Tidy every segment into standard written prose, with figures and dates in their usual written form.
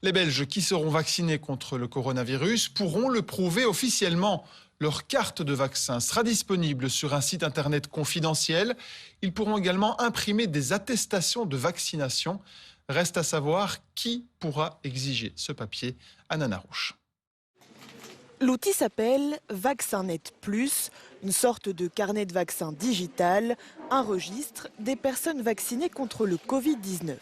Les Belges qui seront vaccinés contre le coronavirus pourront le prouver officiellement. Leur carte de vaccin sera disponible sur un site internet confidentiel. Ils pourront également imprimer des attestations de vaccination. Reste à savoir qui pourra exiger ce papier. Anna Narouche. L'outil s'appelle VaccinNet Plus, une sorte de carnet de vaccin digital, un registre des personnes vaccinées contre le Covid-19.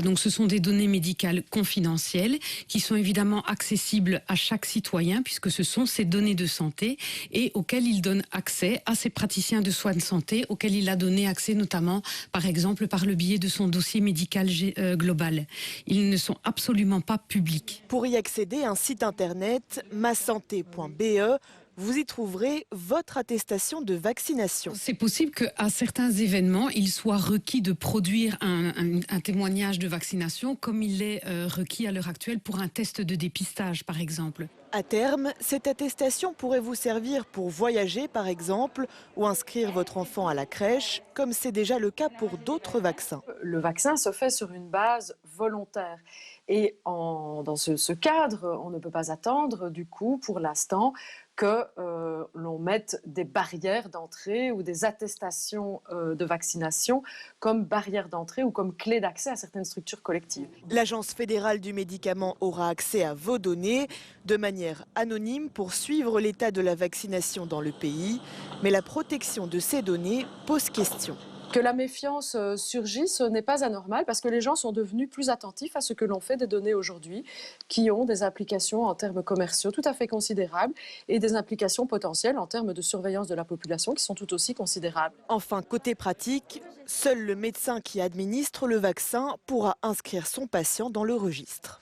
Donc ce sont des données médicales confidentielles qui sont évidemment accessibles à chaque citoyen puisque ce sont ces données de santé et auxquelles il donne accès à ses praticiens de soins de santé, auxquels il a donné accès notamment par exemple par le biais de son dossier médical global. Ils ne sont absolument pas publics. Pour y accéder, un site internet masanté.be. Vous y trouverez votre attestation de vaccination. C'est possible qu'à certains événements, il soit requis de produire un témoignage de vaccination comme il est requis à l'heure actuelle pour un test de dépistage, par exemple. À terme, cette attestation pourrait vous servir pour voyager, par exemple, ou inscrire votre enfant à la crèche, comme c'est déjà le cas pour d'autres vaccins. Le vaccin se fait sur une base volontaire. Et dans ce cadre, on ne peut pas attendre, du coup, pour l'instant, que l'on mette des barrières d'entrée ou des attestations de vaccination comme barrière d'entrée ou comme clé d'accès à certaines structures collectives. L'Agence fédérale du médicament aura accès à vos données de manière anonyme pour suivre l'état de la vaccination dans le pays. Mais la protection de ces données pose question. Que la méfiance surgisse n'est pas anormal parce que les gens sont devenus plus attentifs à ce que l'on fait des données aujourd'hui qui ont des implications en termes commerciaux tout à fait considérables et des implications potentielles en termes de surveillance de la population qui sont tout aussi considérables. Enfin, côté pratique, seul le médecin qui administre le vaccin pourra inscrire son patient dans le registre.